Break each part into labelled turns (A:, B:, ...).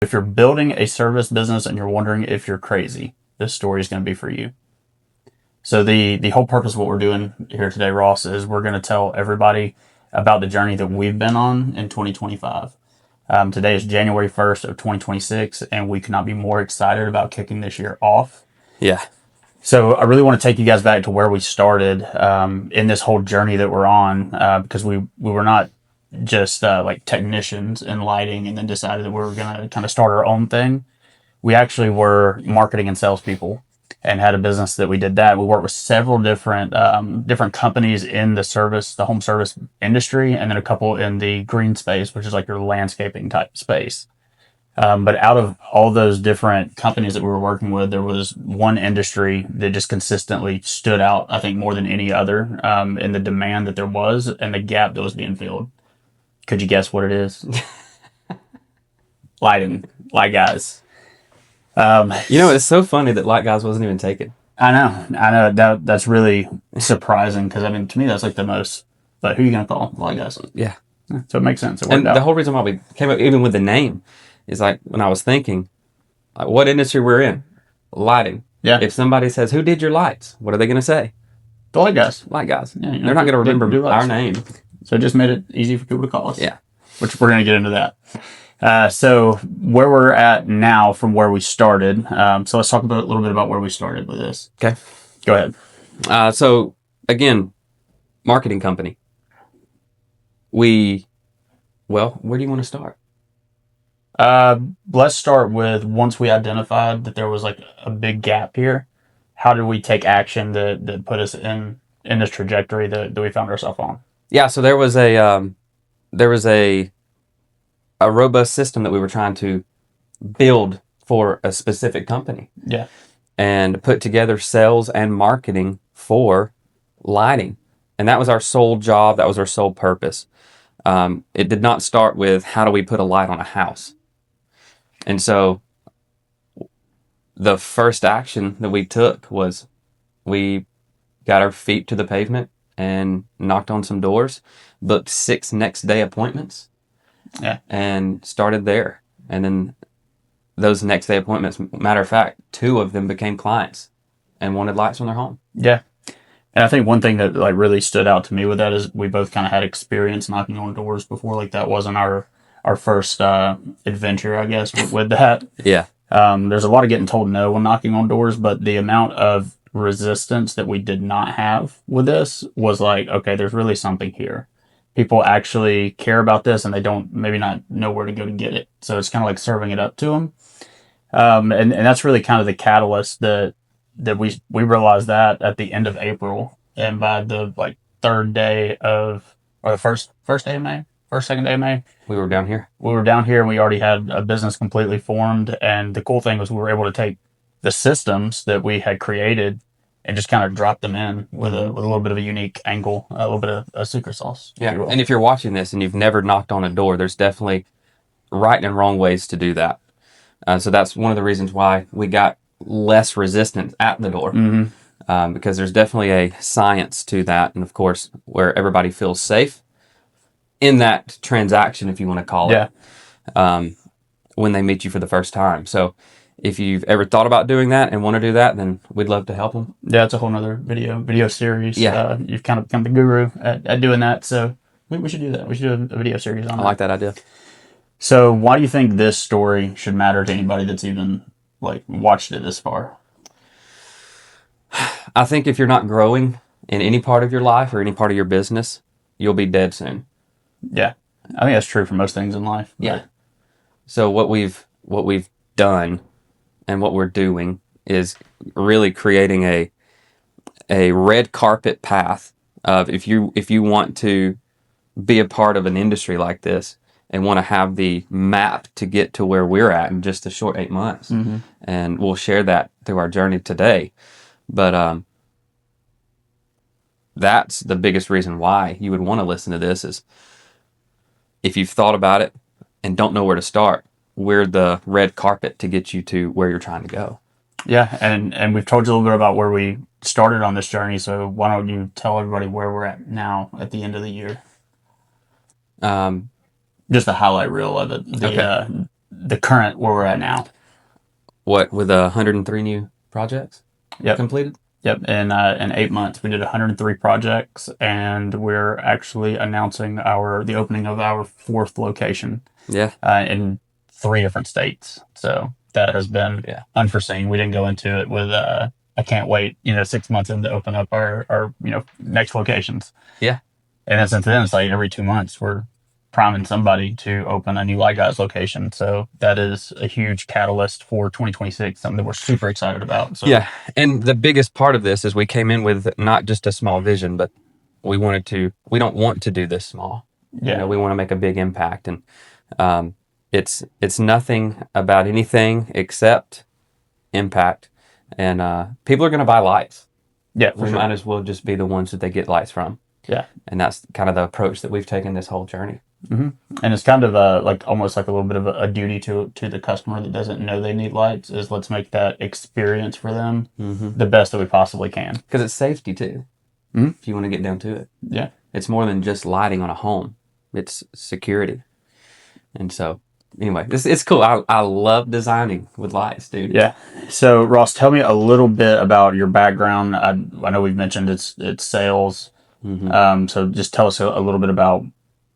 A: If you're building a service business and you're wondering if you're crazy, this story is going to be for you. So the whole purpose of what we're doing here today, Ross, is we're going to tell everybody about the journey that we've been on in 2025. Today is January 1st of 2026, and we could not be more excited about kicking this year off.
B: Yeah.
A: So I really want to take you guys back to where we started in this whole journey that we're on, because we were not just like technicians in lighting and then decided that we were going to kind of start our own thing. We actually were marketing and salespeople and had a business that we did that. We worked with several different companies in the home service industry, and then a couple in the green space, which is like your landscaping type space. But out of all those different companies that we were working with, there was one industry that just consistently stood out, I think, more than any other in the demand that there was and the gap that was being filled. Could you guess what it is? Lighting. Light guys.
B: It's so funny that Light Guys wasn't even taken.
A: I know. That's really surprising because, I mean, to me, that's like the most. But who are you going to call? Light guys.
B: Yeah.
A: So it makes sense. It
B: And
A: worked
B: the
A: out.
B: whole reason why we came up even with the name is like when I was thinking, like what industry we're in, lighting.
A: Yeah.
B: If somebody says, "Who did your lights?" What are they going to say?
A: The light guys.
B: Light Guys.
A: Yeah,
B: They're not going to remember
A: do
B: our
A: lights.
B: name.
A: So it just made it easy for people to call us.
B: Yeah.
A: Which we're going to get into that. So where we're at now from where we started. So let's talk about a little bit about where we started with this.
B: Okay.
A: Go ahead.
B: So again, marketing company. Where do you want to start?
A: Let's start with once we identified that there was like a big gap here. How did we take action that put us in this trajectory that we found ourselves on?
B: Yeah. So there was a robust system that we were trying to build for a specific company.
A: Yeah.
B: And put together sales and marketing for lighting. And that was our sole job. That was our sole purpose. It did not start with how do we put a light on a house. And so the first action that we took was we got our feet to the pavement and knocked on some doors, booked 6 next day appointments.
A: Yeah.
B: And started there. And then those next day appointments, matter of fact, 2 of them became clients and wanted lights on their home.
A: Yeah. And I think one thing that like really stood out to me with that is we both kind of had experience knocking on doors before. Like that wasn't our first adventure, I guess, with that.
B: Yeah.
A: There's a lot of getting told no when knocking on doors, but the amount of resistance that we did not have with this was like, okay, there's really something here. People actually care about this and they don't maybe not know where to go to get it. So it's kind of like serving it up to them. And that's really kind of the catalyst that we realized that at the end of April, and by the like third day of, or the first day of May, second day of May,
B: We were down here.
A: we were down here and we already had a business completely formed. And the cool thing was we were able to take the systems that we had created and just kind of drop them in with a little bit of a unique angle, a little bit of a secret sauce.
B: Yeah. And if you're watching this and you've never knocked on a door, there's definitely right and wrong ways to do that. So that's one of the reasons why we got less resistance at the door. Because there's definitely a science to that. And of course, where everybody feels safe in that transaction, if you want to call it, when they meet you for the first time. So if you've ever thought about doing that and want to do that, then we'd love to help them.
A: Yeah, it's a whole nother video series.
B: Yeah.
A: You've kind of become the guru at doing that. So we should do that. We should do a video series on
B: I
A: that.
B: like that idea.
A: So why do you think this story should matter to anybody that's even like watched it this far?
B: I think if you're not growing in any part of your life or any part of your business, you'll be dead soon.
A: Yeah. I think that's true for most things in life.
B: Yeah. So what we've done and what we're doing is really creating a red carpet path of if you want to be a part of an industry like this and want to have the map to get to where we're at in just a short 8 months. And we'll share that through our journey today. But that's the biggest reason why you would want to listen to this is if you've thought about it and don't know where to start, we're the red carpet to get you to where you're trying to go.
A: Yeah, and we've told you a little bit about where we started on this journey, so why don't you tell everybody where we're at now at the end of the year? Just a highlight reel of it. the current where we're at now.
B: What, with 103 new projects
A: Yep.
B: completed?
A: Yep. In 8 months, we did 103 projects, and we're actually announcing the opening of our fourth location
B: Yeah.
A: in 3 different states. So that has been unforeseen. We didn't go into it with I can't wait, 6 months in to open up our next locations.
B: Yeah.
A: And then since then, it's like every 2 months we're priming somebody to open a new Light Guys location. So that is a huge catalyst for 2026, something that we're super excited about. So
B: Yeah. And the biggest part of this is we came in with not just a small vision, but we don't want to do this small.
A: yeah,
B: We want to make a big impact. And it's nothing about anything except impact. And people are going to buy lights.
A: yeah, for
B: We
A: sure.
B: might as well just be the ones that they get lights from.
A: Yeah.
B: And that's kind of the approach that we've taken this whole journey.
A: And it's kind of like almost like a little bit of a duty to the customer that doesn't know they need lights, is let's make that experience for them the best that we possibly can.
B: Because it's safety too, if you want to get down to it.
A: Yeah.
B: It's more than just lighting on a home. It's security. And so, anyway, it's cool. I love designing with lights, dude.
A: Yeah. So Ross, tell me a little bit about your background. I know we've mentioned it's sales. So just tell us a little bit about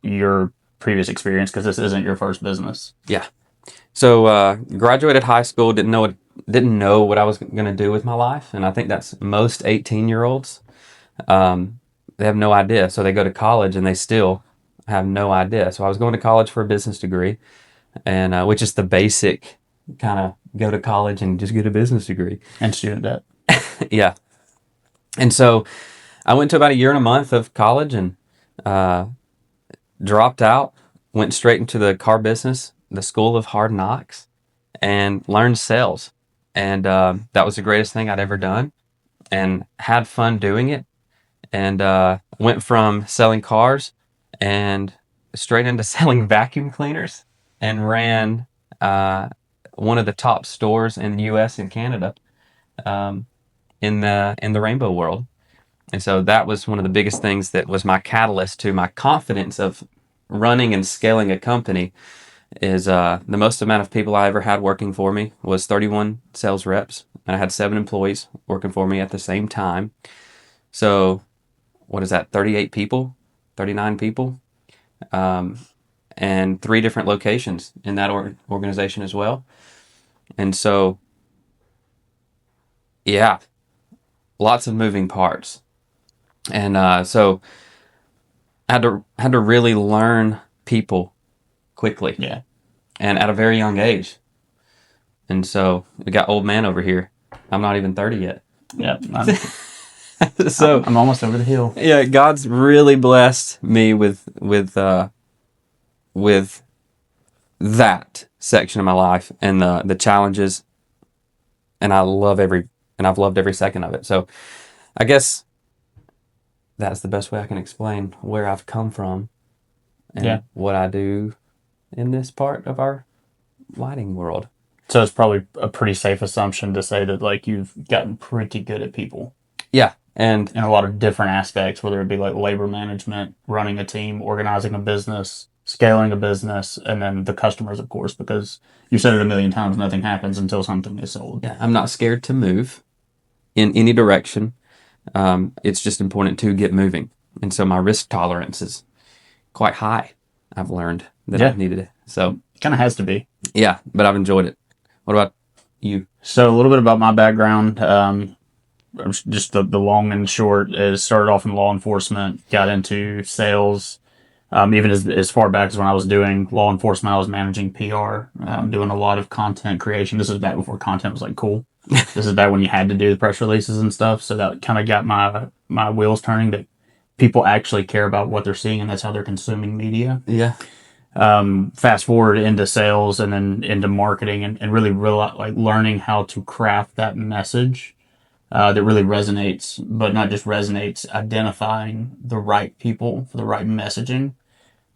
A: your previous experience, because this isn't your first business.
B: Yeah. So graduated high school, didn't know what I was going to do with my life, and I think that's most 18-year-olds. They have no idea. So they go to college and they still have no idea. So I was going to college for a business degree, and which is the basic kind of go to college and just get a business degree.
A: And student debt.
B: Yeah. And so I went to about a year and a month of college and dropped out, went straight into the car business, the school of hard knocks, and learned sales. And that was the greatest thing I'd ever done, and had fun doing it. And went from selling cars and straight into selling vacuum cleaners, and ran one of the top stores in the U.S. and Canada in the rainbow world. And so that was one of the biggest things that was my catalyst to my confidence of running and scaling a company. Is the most amount of people I ever had working for me was 31 sales reps, and I had 7 employees working for me at the same time. So what is that, 38 people, 39 people, and 3 different locations in that organization as well. And so, yeah, lots of moving parts. And so I had to really learn people quickly.
A: Yeah.
B: And at a very young age. And so we got old man over here. I'm not even 30 yet.
A: Yeah.
B: So
A: I'm almost over the hill.
B: Yeah, God's really blessed me with that section of my life and the challenges, and I've loved every second of it. So I guess that's the best way I can explain where I've come from and what I do in this part of our lighting world.
A: So it's probably a pretty safe assumption to say that like you've gotten pretty good at people.
B: Yeah. And
A: in a lot of different aspects, whether it be like labor management, running a team, organizing a business, scaling a business, and then the customers, of course, because you've said it a million times, nothing happens until something is sold.
B: Yeah, I'm not scared to move in any direction. It's just important to get moving. And so my risk tolerance is quite high. I've learned that I've needed it. So
A: it kind of has to be.
B: Yeah, but I've enjoyed it. What about you?
A: So a little bit about my background. Just the long and short is started off in law enforcement, got into sales. Even as far back as when I was doing law enforcement, I was managing PR, doing a lot of content creation. This is back before content was like cool. This is back when you had to do the press releases and stuff. So that kind of got my wheels turning, that people actually care about what they're seeing, and that's how they're consuming media.
B: Yeah.
A: Fast forward into sales and then into marketing, and really like learning how to craft that message that really resonates, but not just resonates, identifying the right people for the right messaging.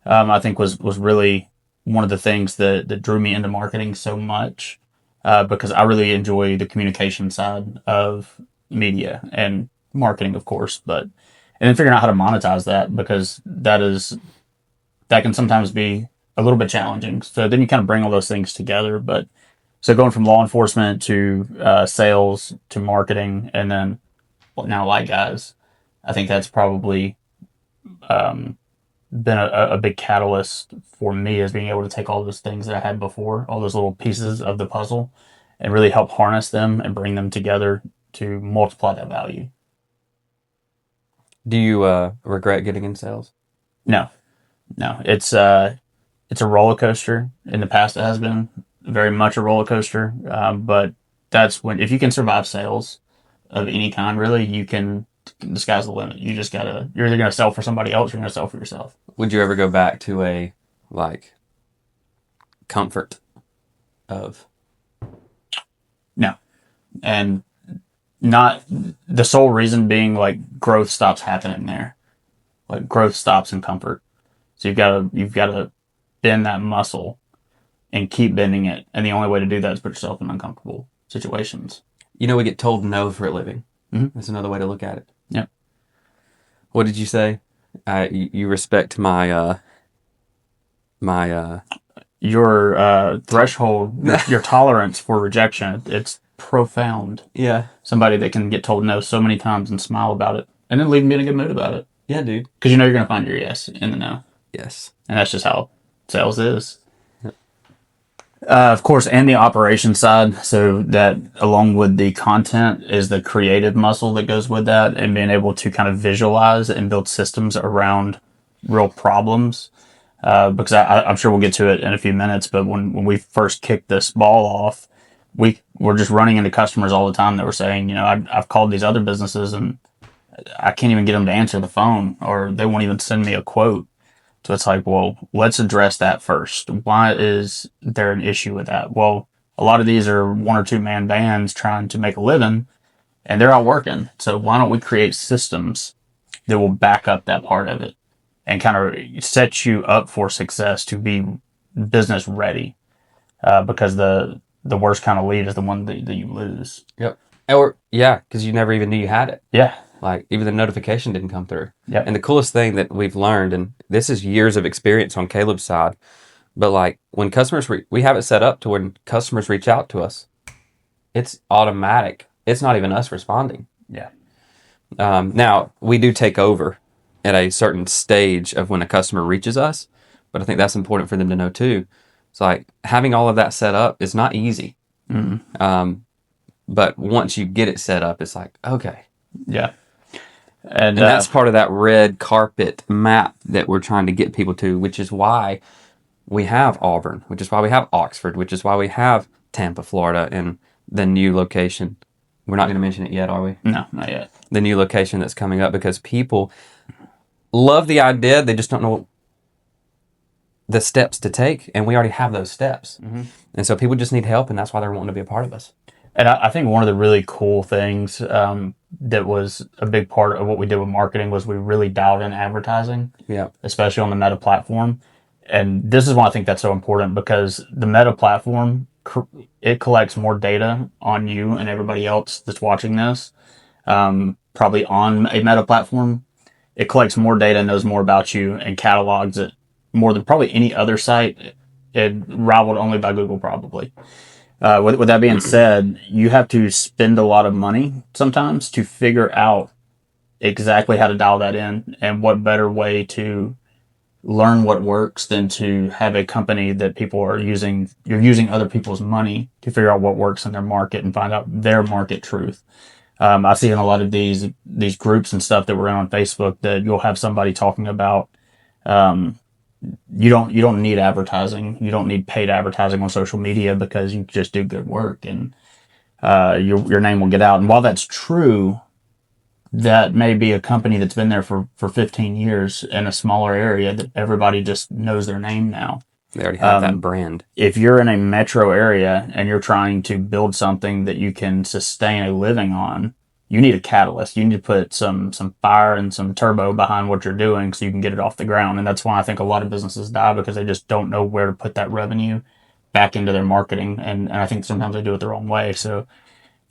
A: I think was really one of the things that drew me into marketing so much, because I really enjoy the communication side of media and marketing, of course, and then figuring out how to monetize that, because that can sometimes be a little bit challenging. So then you kind of bring all those things together. But so going from law enforcement to sales to marketing, and then now Light Guys, I think that's probably been a big catalyst for me, is being able to take all those things that I had before, all those little pieces of the puzzle, and really help harness them and bring them together to multiply that value.
B: Do you regret getting in sales?
A: No, no, it's a roller coaster. In the past, it has been very much a roller coaster. But that's when, if you can survive sales of any kind, really, you can. The sky's the limit. You just gotta. You're either gonna sell for somebody else, or you're gonna sell for yourself.
B: Would you ever go back to a like comfort of?
A: No, and not the sole reason being like growth stops happening there. Like growth stops in comfort. So you've got to bend that muscle and keep bending it. And the only way to do that is put yourself in uncomfortable situations.
B: You know, we get told no for a living.
A: Mhm.
B: That's another way to look at it.
A: Yep.
B: What did you say? You respect my my
A: Your threshold, your tolerance for rejection, it's profound.
B: yeah
A: Somebody that can get told no so many times and smile about it, and then leave me in a good mood about it,
B: yeah dude.
A: because you know you're gonna find your yes in the no,
B: Yes.
A: and that's just how sales is.
B: Yep.
A: Of course, and the operation side. So that, along with the content, is the creative muscle that goes with that, and being able to kind of visualize and build systems around real problems. Because I'm sure we'll get to it in a few minutes, but when we first kicked this ball off, we were just running into customers all the time that were saying, I've called these other businesses and I can't even get them to answer the phone, or they won't even send me a quote. So it's like, well, let's address that first. Why is there an issue with that? Well, a lot of these are 1 or 2 man bands trying to make a living, and they're out working. So why don't we create systems that will back up that part of it and kind of set you up for success to be business ready? Because the worst kind of lead is the one that you lose.
B: Yep. Or yeah, because you never even knew you had it.
A: Yeah.
B: Like even the notification didn't come through.
A: Yep.
B: And the coolest thing that we've learned, and this is years of experience on Caleb's side, but like when customers, we have it set up to when customers reach out to us, it's automatic. It's not even us responding.
A: Yeah.
B: Now we do take over at a certain stage of when a customer reaches us, but I think that's important for them to know too. It's like having all of that set up is not easy.
A: Mm-hmm.
B: But once you get it set up, it's like, okay.
A: Yeah.
B: And that's part of that red carpet map that we're trying to get people to, which is why we have Auburn, which is why we have Oxford, which is why we have Tampa, Florida, and the new location. We're not going to mention it yet, are we?
A: No, not yet.
B: The new location that's coming up, because people love the idea. They just don't know the steps to take, and we already have those steps.
A: Mm-hmm.
B: And so people just need help, and that's why they're wanting to be a part of us.
A: And I think one of the really cool things that was a big part of what we did with marketing was we really dialed in advertising,
B: Yeah.
A: especially on the Meta platform. And this is why I think that's so important, because the Meta platform, it collects more data on you and everybody else that's watching this, probably on a Meta platform. It collects more data and knows more about you and catalogs it more than probably any other site. It rivaled only by Google, probably. With that being said, you have to spend a lot of money sometimes to figure out exactly how to dial that in, and what better way to learn what works than to have a company that people are using. You're using other people's money to figure out what works in their market and find out their market truth. I see in a lot of these groups and stuff that we're in on Facebook that you'll have somebody talking about, you don't need advertising. You don't need paid advertising on social media, because you just do good work, and your name will get out. And while that's true, that may be a company that's been there for 15 years in a smaller area that everybody just knows their name now.
B: They already have that brand.
A: If you're in a metro area and you're trying to build something that you can sustain a living on, you need a catalyst. You need to put some fire and some turbo behind what you're doing so you can get it off the ground. And that's why I think a lot of businesses die, because they just don't know where to put that revenue back into their marketing. And I think sometimes they do it the wrong way. So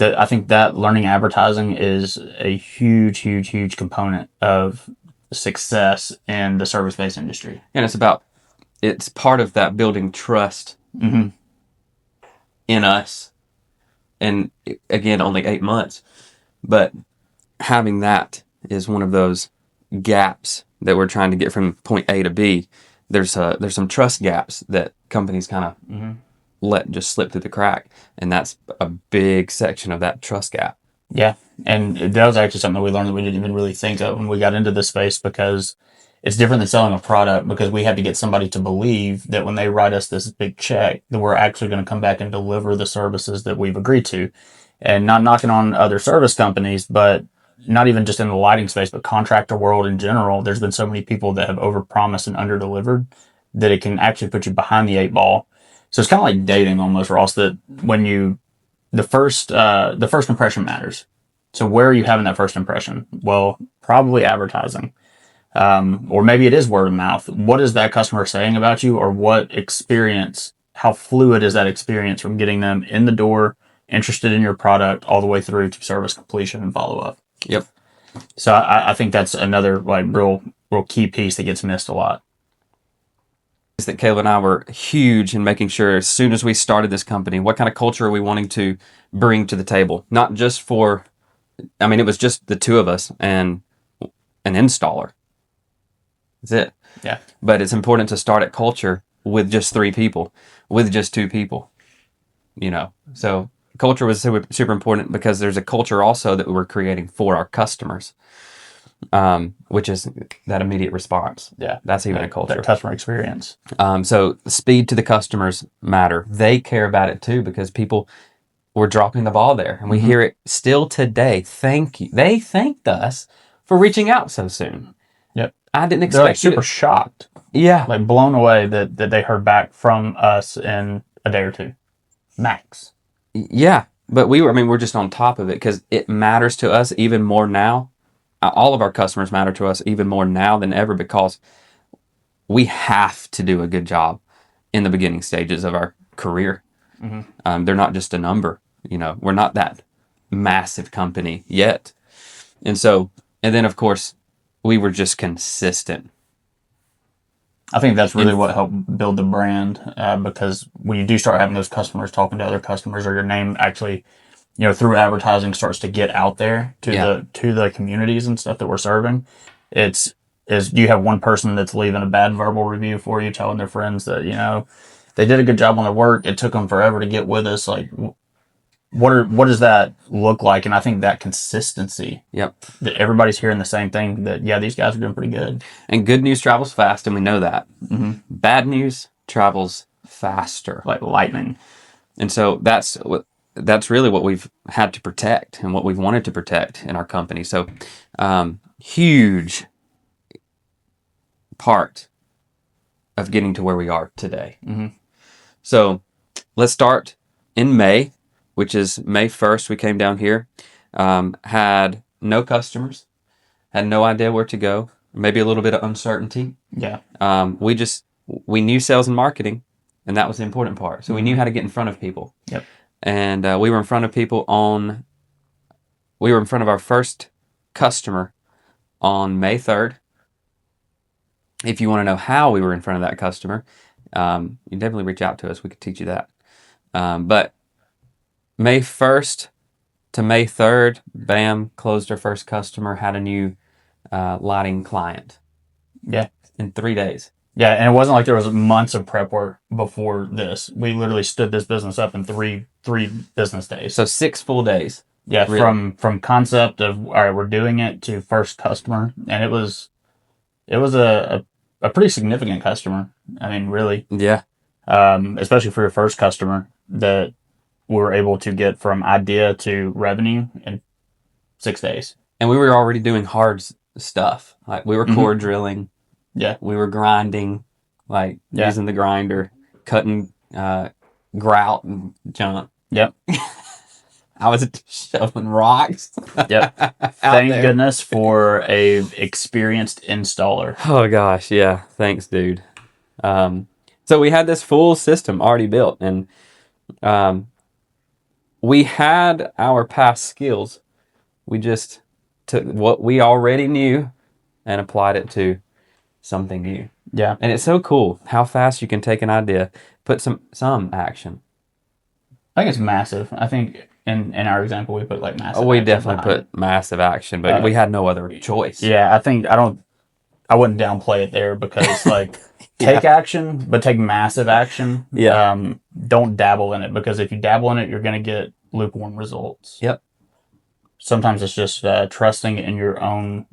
A: I think that learning advertising is a huge component of success in the service-based industry.
B: And it's about it's part of that building trust
A: Mm-hmm.
B: in us. And again, only 8 months, but having that is one of those gaps that we're trying to get from point A to B. There's some trust gaps that companies kind of let just slip through the crack, and that's a big section of that trust gap.
A: Yeah, and that was actually something that we learned that we didn't even really think of when we got into this space, because it's different than selling a product, because we had to get somebody to believe that when they write us this big check, that we're actually going to come back and deliver the services that we've agreed to. And not knocking on other service companies, but not even just in the lighting space, but contractor world in general, there's been so many people that have overpromised and underdelivered that it can actually put you behind the eight ball. So it's kind of like dating almost, Ross, that when you the first impression matters. So where are you having that first impression? Well, probably advertising, or maybe it is word of mouth. What is that customer saying about you, or what experience? How fluid is that experience from getting them in the door, interested in your product, all the way through to service completion and follow up?
B: Yep.
A: So I think that's another like real key piece that gets missed a lot.
B: Is that Caleb and I were huge in making sure as soon as we started this company, what kind of culture are we wanting to bring to the table? Not just for, I mean, it was just the two of us and an installer. That's it.
A: Yeah.
B: But it's important to start at culture with just 3 people, with just 2 people, you know. So culture was super, super important because there's a culture also that we're creating for our customers, which is that immediate response.
A: Yeah.
B: That's even a culture.
A: That customer experience.
B: So speed to the customers matter. They care about it too because people were dropping the ball there. And we hear it still today. Thank you. They thanked us for reaching out so soon.
A: Yep.
B: I didn't
A: They're
B: expect
A: like super shocked.
B: Yeah.
A: Like blown away that they heard back from us in a day or two, max.
B: Yeah. But we're just on top of it because it matters to us even more now. All of our customers matter to us even more now than ever because we have to do a good job in the beginning stages of our career. They're not just a number, you know, we're not that massive company yet. And then of course, we were just consistent.
A: I think that's really what helped build the brand, because when you do start having those customers talking to other customers, or your name actually, you know, through advertising starts to get out there to the communities and stuff that we're serving, you have one person that's leaving a bad verbal review for you, telling their friends that, you know, they did a good job on their work. It took them forever to get with us. Like, what does that look like? And I think that consistency.
B: Yep.
A: That everybody's hearing the same thing. That these guys are doing pretty good.
B: And good news travels fast, and we know that. Bad news travels faster,
A: like lightning.
B: And so that's really what we've had to protect and what we've wanted to protect in our company. So, huge part of getting to where we are today. So let's start in May, which is May 1st. We came down here, had no customers, had no idea where to go, maybe a little bit of uncertainty.
A: Yeah.
B: We knew sales and marketing, and that was the important part. So we knew how to get in front of people.
A: Yep.
B: And we were in front of people we were in front of our first customer on May 3rd. If you want to know how we were in front of that customer, you definitely reach out to us. We could teach you that. But May 1st to May 3rd, bam, closed our first customer, had a new lighting client.
A: Yeah.
B: In 3 days.
A: Yeah, and it wasn't like there was months of prep work before this. We literally stood this business up in three business days.
B: So 6 full days.
A: Yeah, really. From concept of all right, we're doing it to first customer, and it was a pretty significant customer. I mean, really.
B: Yeah.
A: Especially for your first customer that we were able to get from idea to revenue in 6 days.
B: And we were already doing hard stuff. Like we were core drilling.
A: Yeah.
B: We were grinding, using the grinder, cutting grout and junk.
A: Yep.
B: I was shoveling rocks.
A: Yep. Thank goodness for a experienced installer.
B: Oh gosh, yeah. Thanks, dude. So we had this full system already built, and we had our past skills. We just took what we already knew and applied it to something new.
A: Yeah.
B: And it's so cool how fast you can take an idea, put some action.
A: I think it's massive. I think in our example, we put like
B: Oh,
A: massive
B: we
A: action
B: definitely
A: behind it.
B: put massive action, but we had no other choice.
A: Yeah, I wouldn't downplay it there because like take action, but take massive action.
B: Yeah.
A: Don't dabble in it because if you dabble in it, you're going to get lukewarm results.
B: Yep.
A: Sometimes it's just trusting in your own,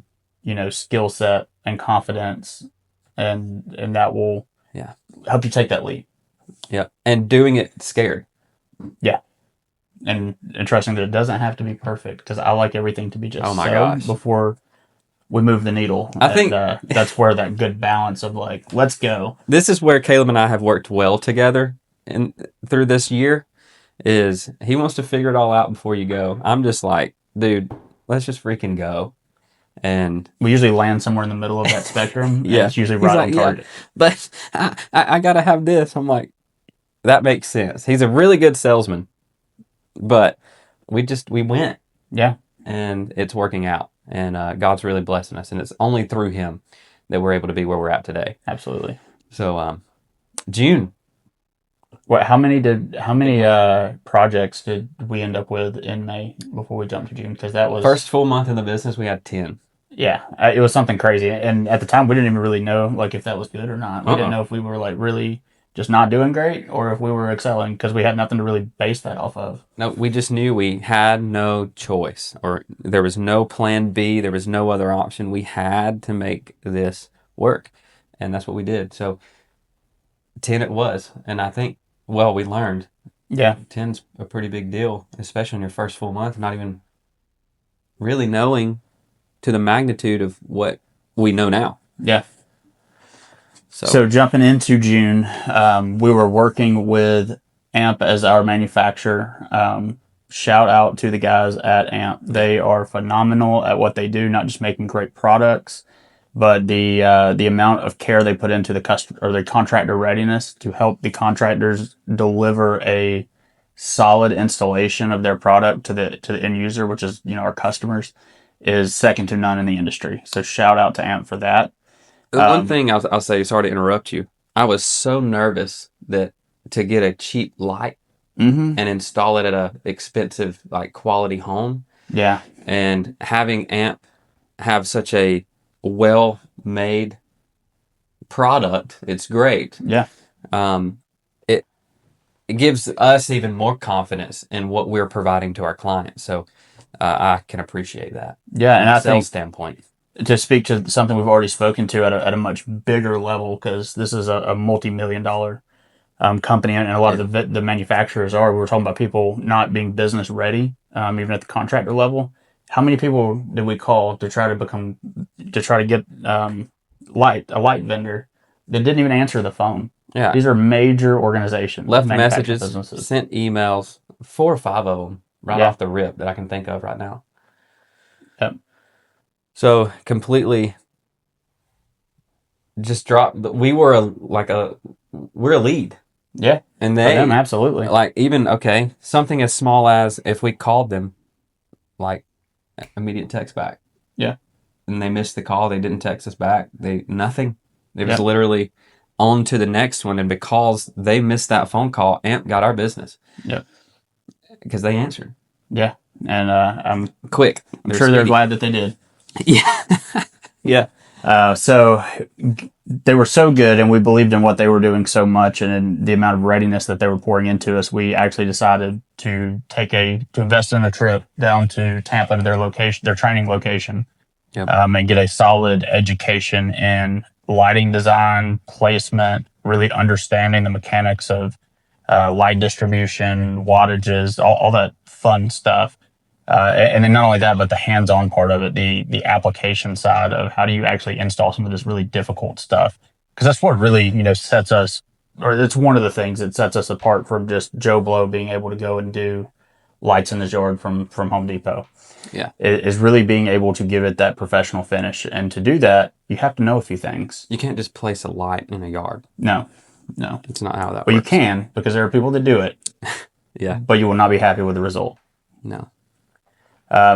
A: skill set and confidence, and that will help you take that leap.
B: Yeah. And doing it scared.
A: Yeah. And trusting that it doesn't have to be perfect because I like everything to be just
B: Oh my
A: so
B: gosh.
A: before we move the needle.
B: I think
A: that's where that good balance of like, let's go.
B: This is where Caleb and I have worked well together and through this year is he wants to figure it all out before you go. I'm just like, dude, let's just freaking go. And
A: we usually land somewhere in the middle of that spectrum.
B: Yeah.
A: And it's usually right on target.
B: Yeah, but I got to have this. I'm like, that makes sense. He's a really good salesman, but we went.
A: Yeah.
B: And it's working out. And God's really blessing us. And it's only through him that we're able to be where we're at today.
A: Absolutely.
B: So, June.
A: What? How many projects did we end up with in May before we jumped to June? Because that was
B: first full month in the business. We had 10.
A: Yeah, it was something crazy, and at the time we didn't even really know like if that was good or not. We didn't know if we were like really just not doing great or if we were excelling because we had nothing to really base that off of.
B: No, we just knew we had no choice, or there was no plan B. There was no other option. We had to make this work, and that's what we did. So 10 it was, and I think we learned.
A: Yeah,
B: 10's a pretty big deal, especially in your first full month, not even really knowing to the magnitude of what we know now.
A: Yeah. So jumping into June, we were working with AMP as our manufacturer. Shout out to the guys at AMP. They are phenomenal at what they do, not just making great products, but the amount of care they put into the customer or the contractor readiness to help the contractors deliver a solid installation of their product to the end user, which is our customers, is second to none in the industry. So shout out to AMP for that.
B: One thing I'll say, sorry to interrupt you. I was so nervous that to get a cheap light and install it at a expensive like quality home.
A: Yeah.
B: And having AMP have such a well-made product, it's great.
A: Yeah.
B: It gives us even more confidence in what we're providing to our clients. So I can appreciate that.
A: Yeah, and I think
B: standpoint.
A: To speak to something we've already spoken to at a much bigger level, because this is a multi-million-dollar company, and a lot of the manufacturers are. We were talking about people not being business ready, even at the contractor level. How many people did we call to try to get a light vendor that didn't even answer the phone?
B: Yeah,
A: these are major organizations.
B: Left messages, sent emails, 4 or 5 of them off the rip that I can think of right now.
A: Yep.
B: So completely just dropped. We're a lead.
A: Yeah.
B: And they,
A: for them, absolutely.
B: Like even, something as small as if we called them, like immediate text back.
A: Yeah.
B: And they missed the call. They didn't text us back. Nothing. It was literally on to the next one. And because they missed that phone call, AMP got our business.
A: Yeah.
B: Because they answered.
A: Yeah. And I'm
B: quick.
A: I'm sure they're glad that they did.
B: Yeah.
A: Yeah. So they were so good, and we believed in what they were doing so much, and in the amount of readiness that they were pouring into us. We actually decided to invest in a trip down to Tampa to their training location, and get a solid education in lighting design, placement, really understanding the mechanics of light distribution, wattages, all that fun stuff. And then not only that, but the hands-on part of it, the application side of how do you actually install some of this really difficult stuff? Because that's what really, sets us, or it's one of the things that sets us apart from just Joe Blow being able to go and do lights in his yard from Home Depot.
B: Yeah.
A: Is really being able to give it that professional finish. And to do that, you have to know a few things.
B: You can't just place a light in a yard.
A: No.
B: It's not how that works.
A: Well, you can, because there are people that do it.
B: Yeah.
A: But you will not be happy with the result.
B: No.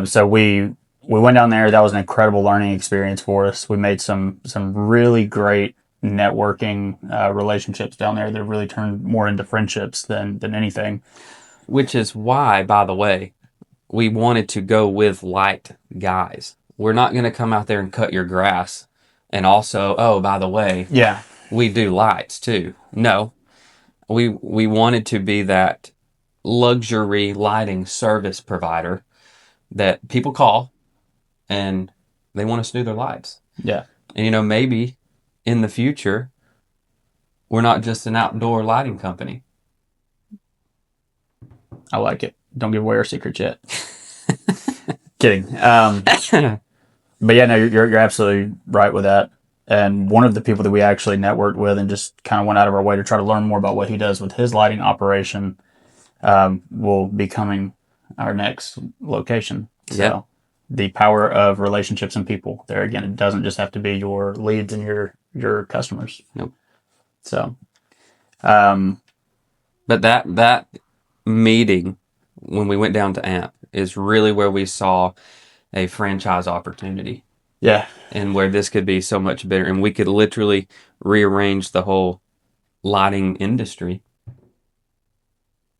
A: So we we went down there. That was an incredible learning experience for us. We made some really great networking relationships down there that really turned more into friendships than anything.
B: Which is why, by the way, we wanted to go with light guys. We're not going to come out there and cut your grass. And also, oh, by the way,
A: Yeah,
B: we do lights too. No, we wanted to be that luxury lighting service provider that people call and they want us to do their lights.
A: yeah,
B: And maybe in the future, we're not just an outdoor lighting company.
A: I like it. Don't give away our secrets yet. Kidding. But yeah, no, you're absolutely right with that. And one of the people that we actually networked with and just kind of went out of our way to try to learn more about what he does with his lighting operation will be coming our next location. So
B: Yeah.
A: the power of relationships and people. There again, it doesn't just have to be your leads and your customers.
B: Nope.
A: So,
B: But that meeting when we went down to AMP is really where we saw a franchise opportunity
A: yeah,
B: and where this could be so much better. And we could literally rearrange the whole lighting industry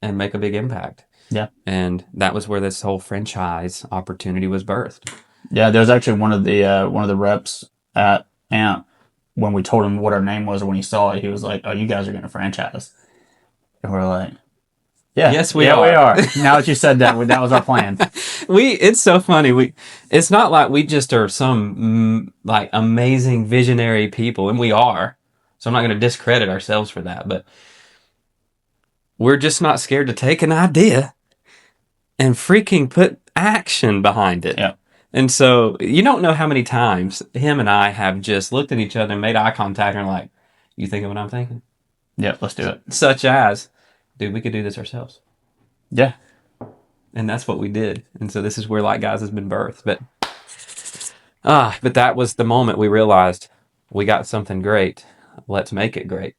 B: and make a big impact.
A: yeah,
B: And that was where this whole franchise opportunity was birthed.
A: yeah. There's actually one of the reps at AMP when we told him what our name was, or when he saw it, he was like, "Oh, you guys are going to franchise," and we're like, "Yeah,
B: Yes, we
A: yeah,
B: are."
A: we are." Now that you said that, that was our plan.
B: It's so funny. It's not like we just are some like amazing visionary people, and we are. So I'm not going to discredit ourselves for that, but we're just not scared to take an idea and freaking put action behind it.
A: Yeah.
B: And so you don't know how many times him and I have just looked at each other and made eye contact and like, you think of what I'm thinking?
A: Yeah, let's do it.
B: Such as, dude, we could do this ourselves.
A: Yeah.
B: And that's what we did. And so this is where Light Guys has been birthed. But that was the moment we realized we got something great. Let's make it great.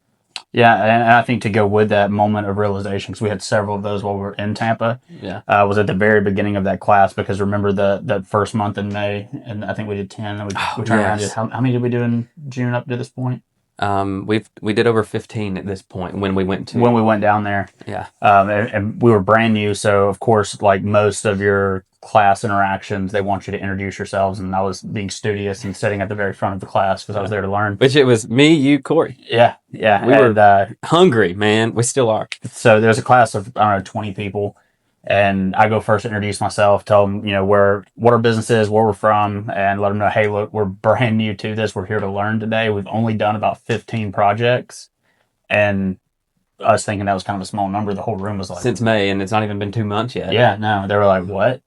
A: Yeah, and I think to go with that moment of realization, because we had several of those while we were in Tampa,
B: Yeah.
A: was at the very beginning of that class. Because remember that first month in May, and I think we did 10. And we turned around and did,
B: yes.
A: how many did we do in June up to this point?
B: We did over 15 at this point when we went to
A: When we went down there.
B: yeah.
A: And we were brand new, so of course, like most of your class interactions, they want you to introduce yourselves, and I was being studious and sitting at the very front of the class because I was there to learn.
B: Which it was me, you, Corey.
A: Yeah,
B: We were hungry, man. We still are.
A: So there's a class of, I don't know, 20 people. And I go first, introduce myself, tell them, what our business is, where we're from, and let them know, hey, look, we're brand new to this. We're here to learn today. We've only done about 15 projects. And I was thinking that was kind of a small number. The whole room was like,
B: Since May, and it's not even been 2 months yet.
A: yeah, no. They were like, what?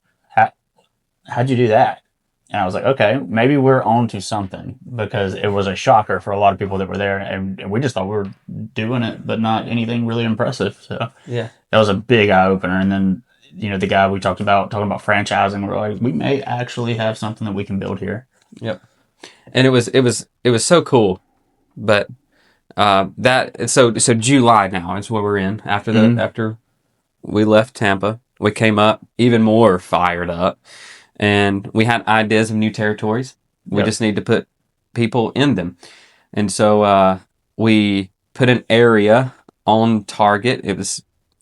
A: How'd you do that? And I was like, okay, maybe we're on to something, because it was a shocker for a lot of people that were there. And we just thought we were doing it, but not anything really impressive. So
B: Yeah.
A: that was a big eye opener. And then, the guy we talking about franchising, we're like, we may actually have something that we can build here.
B: Yep. And it was so cool. But so July now is where we're in after we left Tampa. We came up even more fired up, and we had ideas of new territories. We
A: Yep.
B: just need to put people in them. And so we put an area on target.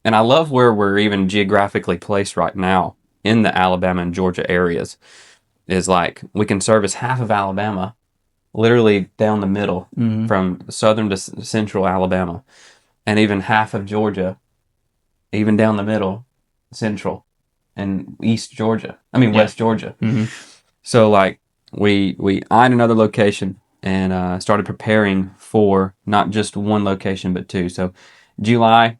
B: And I love where we're even geographically placed right now in the Alabama and Georgia areas. Is like we can service half of Alabama, literally down the middle, from southern to central Alabama, and even half of Georgia, even down the middle, central, and West Georgia.
A: Mm-hmm.
B: So like we eyed another location and started preparing for not just one location but two. So July,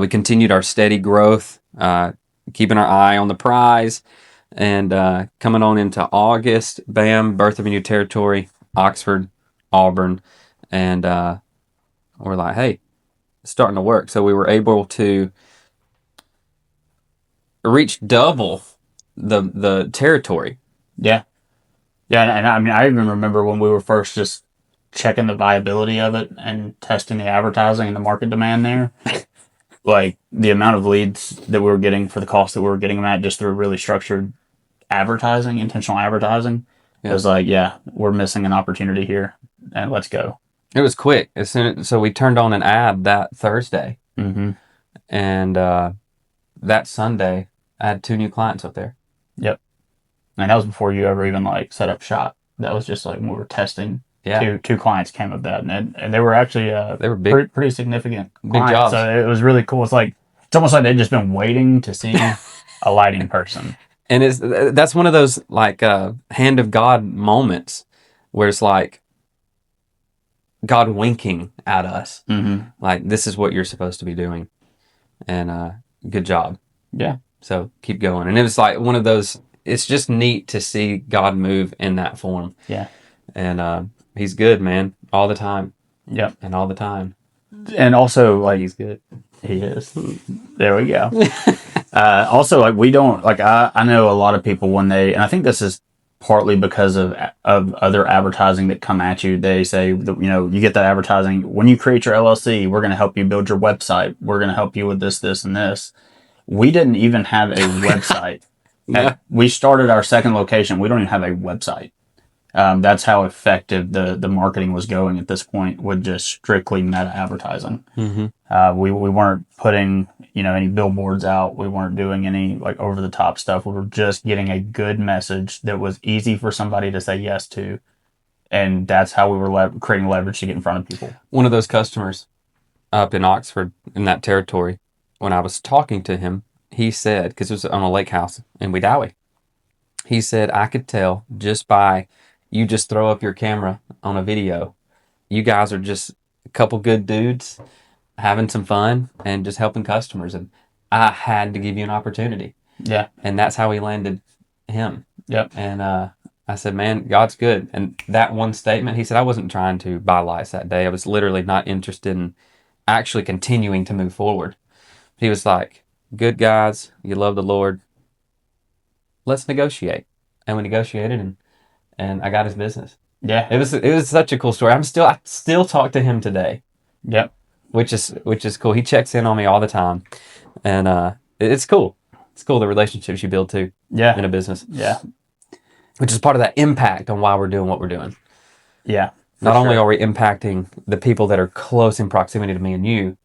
B: we continued our steady growth, keeping our eye on the prize, and coming on into August, bam, birth of a new territory, Oxford, Auburn, and we're like, hey, it's starting to work. So we were able to reach double the territory.
A: Yeah. Yeah. And I mean, I even remember when we were first just checking the viability of it and testing the advertising and the market demand there. Like the amount of leads that we were getting for the cost that we were getting them at, just through really structured advertising, intentional advertising, it
B: Yeah.
A: was like, yeah, we're missing an opportunity here, and let's go.
B: It was quick. So we turned on an ad that Thursday,
A: Mm-hmm.
B: and that Sunday, I had 2 new clients up there.
A: Yep. And that was before you ever even like set up shop. That was just like when we were testing.
B: Yeah,
A: Two clients came of that, and they were actually
B: they were big,
A: pretty significant
B: big
A: clients.
B: jobs.
A: So it was really cool. It's almost like they'd just been waiting to see a lighting person.
B: And that's one of those like hand of God moments where it's like God winking at us,
A: Mm-hmm.
B: like this is what you're supposed to be doing, and good job.
A: Yeah.
B: So keep going. And it was like one of those. It's just neat to see God move in that form.
A: Yeah.
B: And He's good, man, all the time.
A: Yep.
B: And all the time
A: And also like
B: He's good.
A: he is. There we go. Also, like we don't like I know a lot of people when and I think this is partly because of other advertising that come at you. They say that, you get that advertising when you create your LLC. We're going to help you build your website. We're going to help you with this, this, and this. We didn't even have a website.
B: Yeah.
A: We started our second location. We don't even have a website. That's how effective the marketing was going at this point with just strictly meta advertising.
B: Mm-hmm.
A: We weren't putting any billboards out. We weren't doing any like over the top stuff. We were just getting a good message that was easy for somebody to say yes to, and that's how we were creating leverage to get in front of people.
B: One of those customers up in Oxford in that territory, when I was talking to him, he said, because it was on a lake house in Wedowee, he said, I could tell just by you just throw up your camera on a video, you guys are just a couple good dudes having some fun and just helping customers. And I had to give you an opportunity.
A: Yeah.
B: And that's how he landed him.
A: Yep.
B: And I said, man, God's good. And that one statement, he said, I wasn't trying to buy lights that day. I was literally not interested in actually continuing to move forward. He was like, good guys, you love the Lord. Let's negotiate. And we negotiated, and I got his business.
A: Yeah.
B: It was such a cool story. I still talk to him today.
A: Yep.
B: Which is cool. He checks in on me all the time, and it's cool. It's cool the relationships you build too.
A: Yeah.
B: In a business.
A: Yeah.
B: Which is part of that impact on why we're doing what we're doing.
A: Yeah.
B: Not only are we impacting the people that are close in proximity to me and you,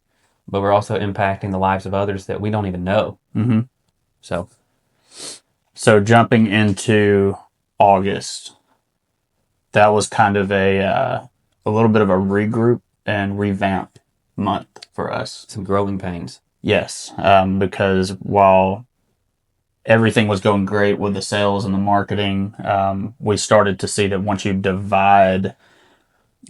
B: but we're also impacting the lives of others that we don't even know.
A: Mm-hmm.
B: So
A: jumping into August, that was kind of a little bit of a regroup and revamp month for us.
B: some growing pains.
A: Yes, because while everything was going great with the sales and the marketing, we started to see that once you divide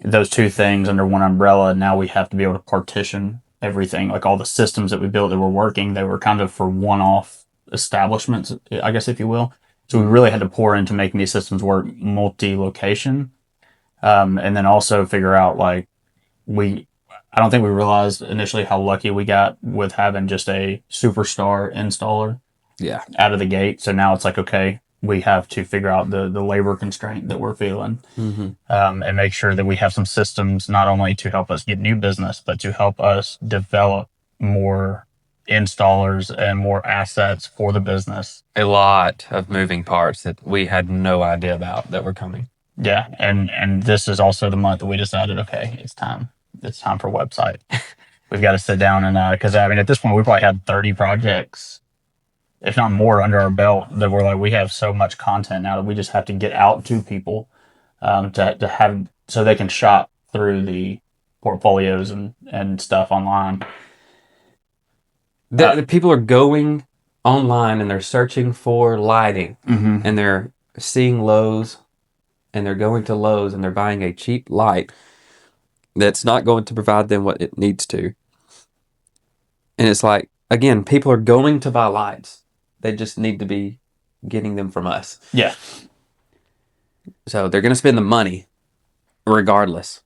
A: those two things under one umbrella, now we have to be able to partition everything. Like all the systems that we built that were working, they were kind of for one-off establishments, I guess, if you will. So we really had to pour into making these systems work multi-location, and then also figure out like I don't think we realized initially how lucky we got with having just a superstar installer
B: Yeah.
A: out of the gate. So now it's like, okay, we have to figure out the labor constraint that we're feeling,
B: Mm-hmm.
A: and make sure that we have some systems not only to help us get new business, but to help us develop more installers and more assets for the business.
B: A lot of moving parts that we had no idea about that were coming.
A: Yeah. And this is also the month that we decided, okay, it's time for a website. We've got to sit down and, cause I mean, at this point we probably had 30 projects, if not more, under our belt that we're like, we have so much content now that we just have to get out to people, to have, so they can shop through the portfolios and stuff online.
B: The people are going online and they're searching for lighting,
A: Mm-hmm.
B: and they're seeing Lowe's, and they're going to Lowe's and they're buying a cheap light that's not going to provide them what it needs to. And it's like, again, people are going to buy lights. They just need to be getting them from us.
A: Yeah.
B: So they're going to spend the money regardless.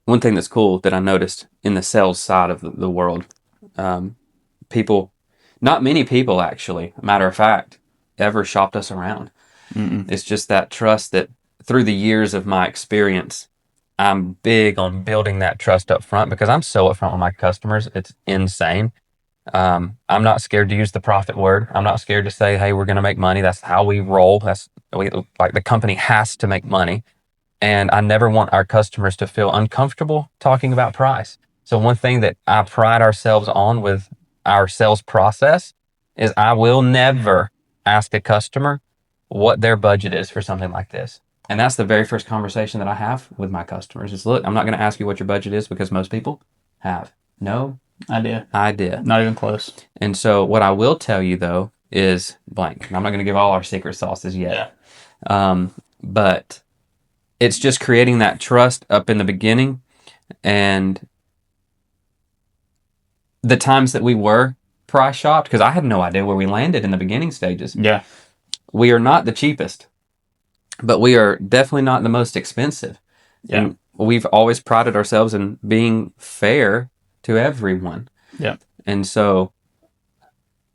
B: One thing that's cool that I noticed in the sales side of the world, people, not many people actually, matter of fact, ever shopped us around.
A: Mm-mm.
B: It's just that trust that through the years of my experience, I'm big on building that trust up front because I'm so upfront with my customers. It's insane. I'm not scared to use the profit word. I'm not scared to say, hey, we're going to make money. That's how we roll. Like the company has to make money. And I never want our customers to feel uncomfortable talking about price. So one thing that I pride ourselves on with our sales process is I will never ask a customer what their budget is for something like this. And that's the very first conversation that I have with my customers is, look, I'm not going to ask you what your budget is because most people have no idea.
A: Not even close.
B: And so what I will tell you though is blank. And I'm not going to give all our secret sauces yet. But it's just creating that trust up in the beginning, and the times that we were price shopped, because I had no idea where we landed in the beginning stages.
A: Yeah.
B: We are not the cheapest, but we are definitely not the most expensive.
A: Yeah.
B: And we've always prided ourselves in being fair to everyone.
A: Yeah.
B: And so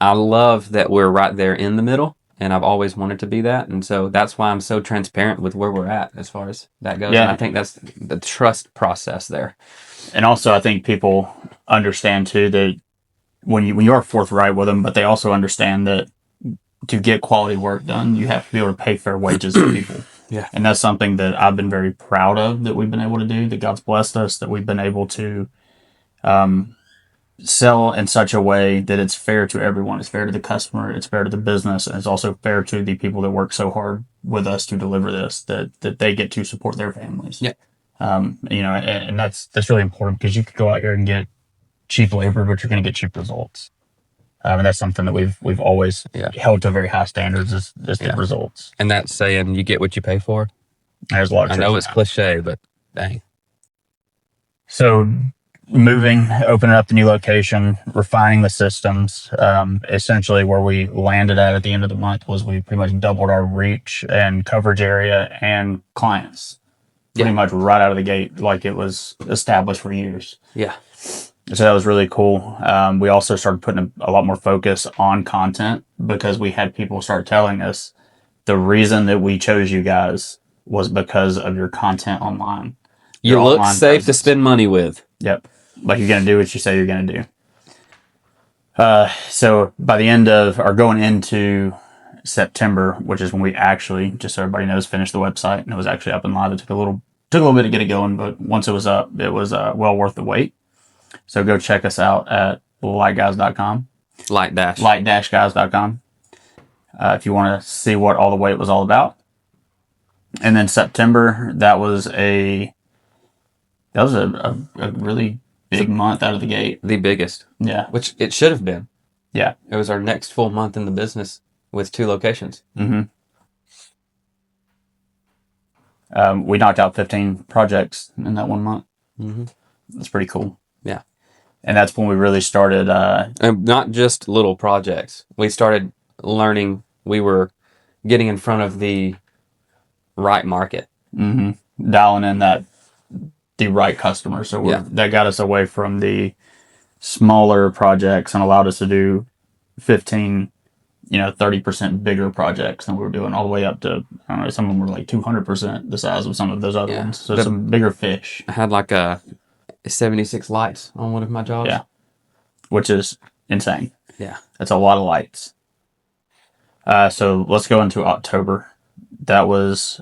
B: I love that we're right there in the middle, and I've always wanted to be that. And so that's why I'm so transparent with where we're at as far as that goes.
A: Yeah.
B: And I think that's the trust process there.
A: And also, I think people understand too that when you are forthright with them, but they also understand that to get quality work done, you have to be able to pay fair wages to people.
B: Yeah.
A: And that's something that I've been very proud of that we've been able to do, that God's blessed us, that we've been able to sell in such a way that it's fair to everyone. It's fair to the customer, it's fair to the business, and it's also fair to the people that work so hard with us to deliver this, that they get to support their families.
B: Yeah.
A: And that's really important, because you could go out here and get cheap labor, but you're going to get cheap results. And that's something that we've always held to very high standards, is the results.
B: And that's saying you get what you pay for.
A: There's a lot of
B: I know it's cliche, but dang.
A: So opening up the new location, refining the systems, essentially where we landed at the end of the month was we pretty much doubled our reach and coverage area and clients pretty much right out of the gate, like it was established for years.
B: Yeah.
A: So that was really cool. We also started putting a lot more focus on content, because we had people start telling us the reason that we chose you guys was because of your content online.
B: You look safe to spend money with.
A: Yep. Like, you're going to do what you say you're going to do. So by the end of, or going into September, which is when we actually, just so everybody knows, finished the website, and it was actually up and live. It took a little bit to get it going, but once it was up, it was well worth the wait. So go check us out at lightguys.com. Light-guys.com. If you want to see what all the wait was all about. And then September, that was a really big month out of the gate.
B: The biggest.
A: Yeah.
B: Which it should have been.
A: Yeah.
B: It was our next full month in the business with 2 locations.
A: Mm-hmm. We knocked out 15 projects in that 1 month.
B: Mm-hmm.
A: That's pretty cool.
B: Yeah.
A: And that's when we really started.
B: And not just little projects. We started learning. We were getting in front of the right market.
A: Mm-hmm. Dialing in the right customer. So that got us away from the smaller projects and allowed us to do 15, 30% bigger projects than we were doing, all the way up to, I don't know, some of them were like 200% the size of some of those other ones. So some bigger fish.
B: I had like 76 lights on one of my jobs.
A: Yeah. Which is insane.
B: Yeah.
A: That's a lot of lights. So let's go into October. That was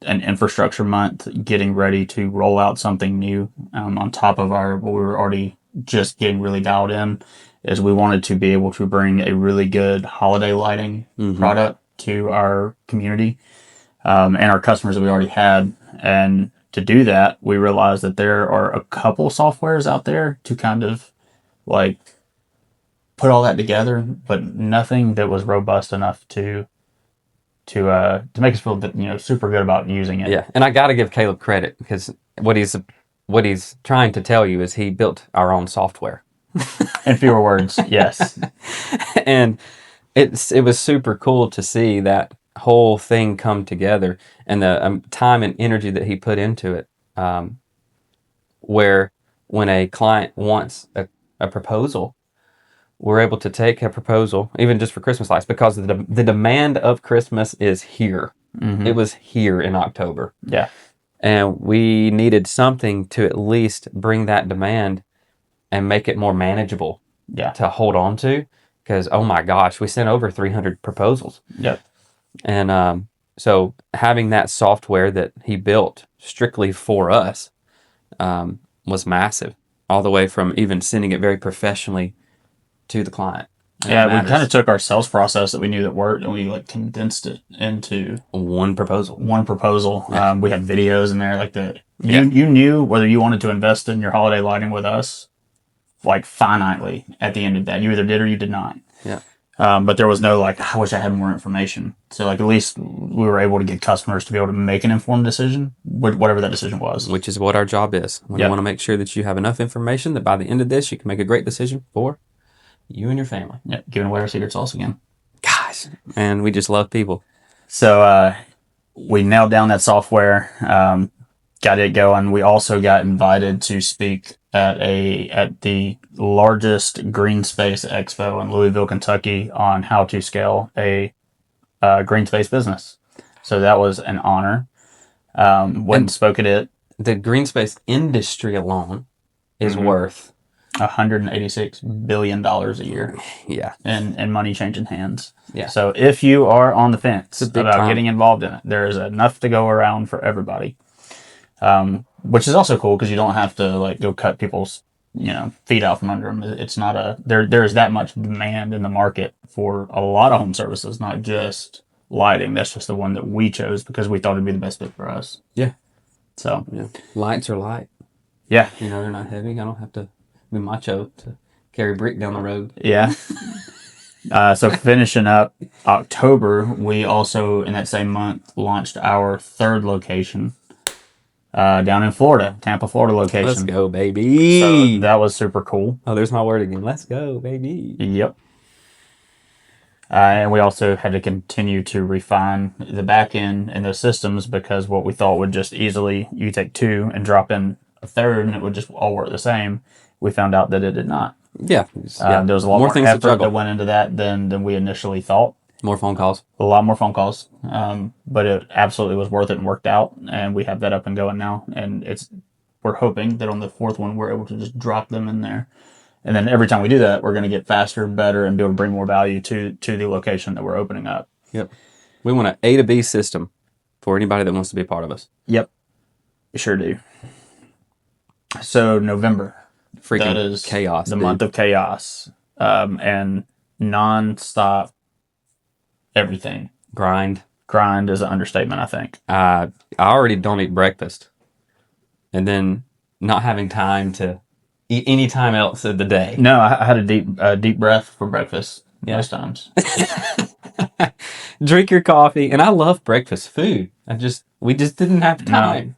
A: an infrastructure month, getting ready to roll out something new on top of what we were already just getting really dialed in. Is we wanted to be able to bring a really good holiday lighting product to our community and our customers that we already had. And to do that, we realized that there are a couple softwares out there to kind of like put all that together, but nothing that was robust enough to make us feel super good about using it.
B: Yeah, and I got to give Caleb credit, because what he's trying to tell you is he built our own software.
A: In fewer words, yes.
B: And it was super cool to see that whole thing come together, and the time and energy that he put into it. Where when a client wants a proposal, we're able to take a proposal, even just for Christmas lights, because the demand of Christmas is here. Mm-hmm. It was here in October.
A: Yeah.
B: And we needed something to at least bring that demand and make it more manageable
A: Yeah.
B: to hold on to, because oh my gosh, we sent over 300 proposals.
A: Yep.
B: And so having that software that he built strictly for us was massive, all the way from even sending it very professionally to the client. And
A: Yeah,
B: that
A: we kind of
B: matters.
A: took our sales process that we knew that worked, and we like condensed it into
B: One proposal.
A: one proposal.
B: Yeah.
A: We had videos in there, like
B: Yeah.
A: you knew whether you wanted to invest in your holiday lighting with us, like finitely at the end of that. You either did or you did not.
B: Yeah.
A: But there was no like, I wish I had more information. So like at least we were able to get customers to be able to make an informed decision, whatever that decision was.
B: Which is what our job is. We
A: Yep.
B: want to make sure that you have enough information that by the end of this, you can make a great decision for you and your family.
A: Yeah, giving away our secret sauce again.
B: Gosh, and we just love people.
A: So we nailed down that software, got it going. We also got invited to speak at the largest green space expo in Louisville, Kentucky, on how to scale a green space business. So that was an honor. Went and spoke at it.
B: The green space industry alone is worth
A: $186 billion a year
B: yeah.
A: in money changing hands.
B: Yeah.
A: So if you are on the fence
B: a big
A: about
B: time.
A: getting involved in it, there is enough to go around for everybody. Which is also cool because you don't have to like go cut people's feet out from under them. It's not there's that much demand in the market for a lot of home services, not just lighting. That's just the one that we chose because we thought it'd be the best fit for us.
B: Yeah.
A: So
B: Yeah. Lights are light.
A: yeah.
B: They're not heavy. I don't have to be macho to carry brick down the road.
A: Yeah. So finishing up October, we also in that same month launched our third location down in Florida, Tampa, Florida location.
B: Let's go, baby.
A: So that was super cool.
B: Oh, there's my word again. Let's go, baby.
A: Yep. And we also had to continue to refine the back end and those systems because what we thought would just easily, you take two and drop in a third and it would just all work the same. We found out that it did not.
B: Yeah.
A: There was a lot more
B: things to
A: effort
B: juggle.
A: that went into that than we initially thought.
B: More phone calls.
A: A lot more phone calls, but it absolutely was worth it and worked out. And we have that up and going now. And we're hoping that on the fourth one, we're able to just drop them in there. And then every time we do that, we're going to get faster, better, and be able to bring more value to the location that we're opening up.
B: Yep. We want an A to B system for anybody that wants to be a part of us.
A: Yep. We sure do. So November.
B: Freaking
A: That is
B: chaos.
A: the
B: dude.
A: month of chaos. And non-stop everything.
B: Grind.
A: Grind is an understatement, I think.
B: I already don't eat breakfast. And then not having time to eat any time else of the day.
A: No, I had a deep breath for breakfast most times.
B: Drink your coffee. And I love breakfast food. We just didn't have time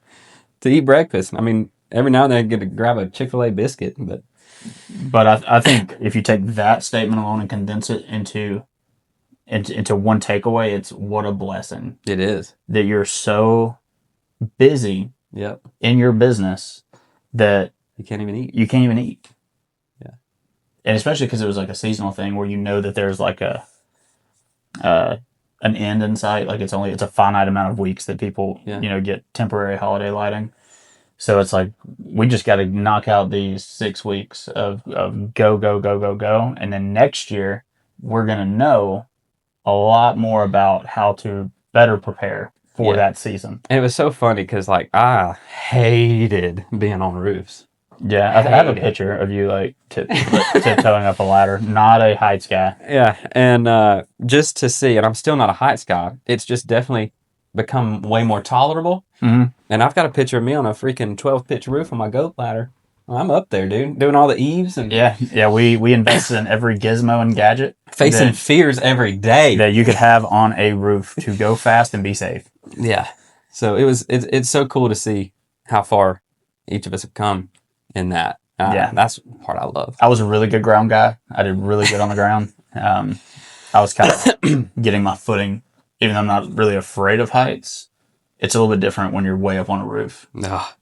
B: to eat breakfast. I mean, every now and then I get to grab a Chick-fil-A biscuit, but
A: I think if you take that statement alone and condense it into one takeaway, it's what a blessing
B: it is.
A: that you're so busy
B: Yep.
A: in your business that
B: You can't even eat.
A: you can't even eat.
B: Yeah.
A: And especially because it was like a seasonal thing where you know that there's like an end in sight. Like it's a finite amount of weeks that people, get temporary holiday lighting. So it's like, we just got to knock out these 6 weeks of go. And then next year we're going to know a lot more about how to better prepare for that season.
B: And it was so funny because I hated being on roofs.
A: Yeah, I have a picture of you like tiptoeing up a ladder. Not a heights guy.
B: Yeah, and just to see, and I'm still not a heights guy, it's just definitely become way more tolerable.
A: Mm-hmm.
B: And I've got a picture of me on a freaking 12-pitch roof on my goat ladder. I'm up there, dude, doing all the eaves and
A: Yeah. We invested in every gizmo and gadget
B: facing fears every day
A: that you could have on a roof to go fast and be safe.
B: Yeah, so it's so cool to see how far each of us have come in that. That's the part I love.
A: I was a really good ground guy. I did really good on the ground. I was kind of getting my footing, even though I'm not really afraid of heights. It's a little bit different when you're way up on a roof.
B: Ugh.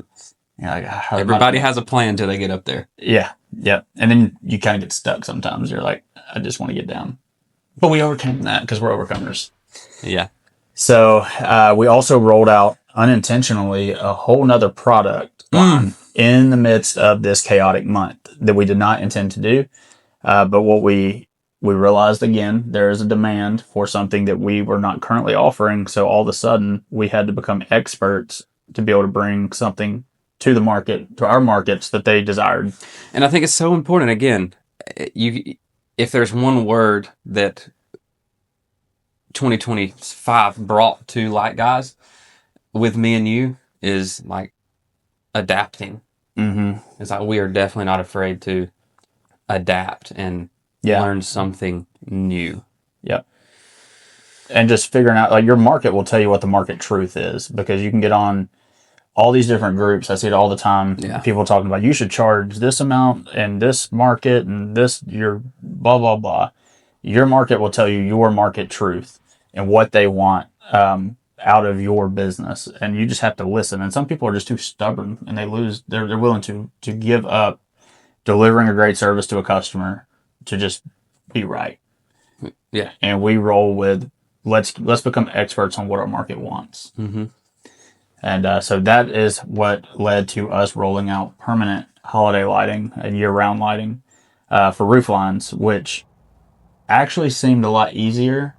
A: Everybody
B: has a plan until they get up there.
A: Yeah. And then you kind of get stuck sometimes. You're like, I just want to get down. But we overcame that because we're overcomers.
B: Yeah.
A: So we also rolled out unintentionally a whole nother product line in the midst of this chaotic month that we did not intend to do. But what we realized again, there is a demand for something that we were not currently offering. So all of a sudden, we had to become experts to be able to bring something to the market, to our markets that they desired.
B: And I think it's so important. Again, if there's one word that 2025 brought to Light Guys with me and you is like adapting.
A: Mm-hmm.
B: It's like we are definitely not afraid to adapt and learn something new.
A: Yep. And just figuring out, like, your market will tell you what the market truth is, because you can get on all these different groups. I see it all the time.
B: Yeah.
A: People talking about you should charge this amount in this market and this, your blah, blah, blah. Your market will tell you your market truth and what they want out of your business. And you just have to listen. And some people are just too stubborn, and they're willing to give up delivering a great service to a customer to just be right.
B: Yeah.
A: And we roll with, let's become experts on what our market wants.
B: Mm-hmm.
A: And so that is what led to us rolling out permanent holiday lighting and year-round lighting for roof lines, which actually seemed a lot easier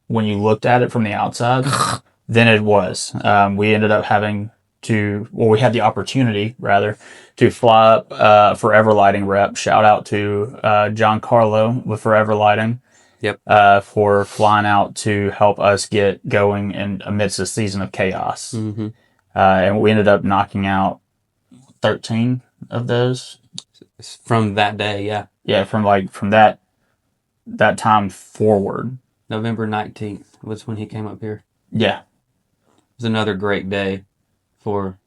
A: when you looked at it from the outside than it was. We ended up having to, we had the opportunity, rather, to fly up Forever Lighting rep. Shout out to John Carlo with Forever Lighting.
B: Yep.
A: For flying out to help us get going in amidst a season of chaos.
B: Mm-hmm.
A: And we ended up knocking out 13 of those.
B: From that day, yeah.
A: Yeah, from that time forward.
B: November 19th was when he came up here.
A: Yeah.
B: It was another great day for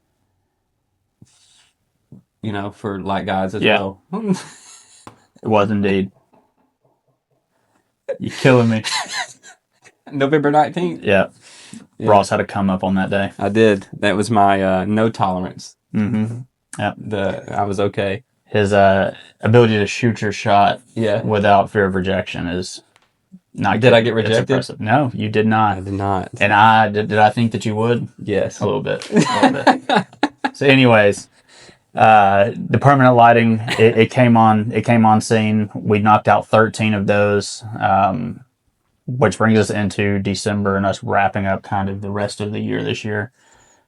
B: Light Guys as well.
A: It was indeed. You're killing me.
B: November 19th?
A: Yeah. Ross had to come up on that day.
B: I did. That was my no tolerance.
A: Mm-hmm. Yeah.
B: I was okay.
A: His ability to shoot your shot without fear of rejection is not.
B: Did I get rejected?
A: No, you did not.
B: I did not.
A: And did I think that you would?
B: Yes.
A: A little bit. So anyways, the permanent lighting, it came on scene. We knocked out 13 of those, which brings us into December and us wrapping up kind of the rest of the year this year.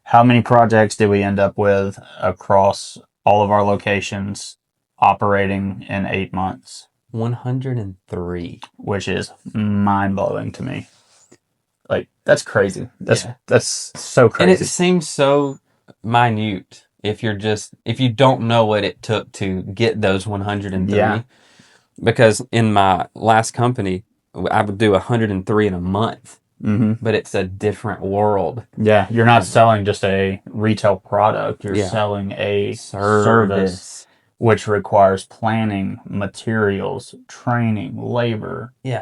A: How many projects did we end up with across all of our locations operating in 8 months?
B: 103.
A: Which is mind-blowing to me. Like, that's crazy. That's so crazy.
B: And it seems so minute if you don't know what it took to get those 103.
A: Yeah.
B: Because in my last company, I would do 103 in a month.
A: Mm-hmm.
B: But it's a different world.
A: Yeah, you're not selling just a retail product. You're selling a service, which requires planning, materials, training, labor.
B: Yeah,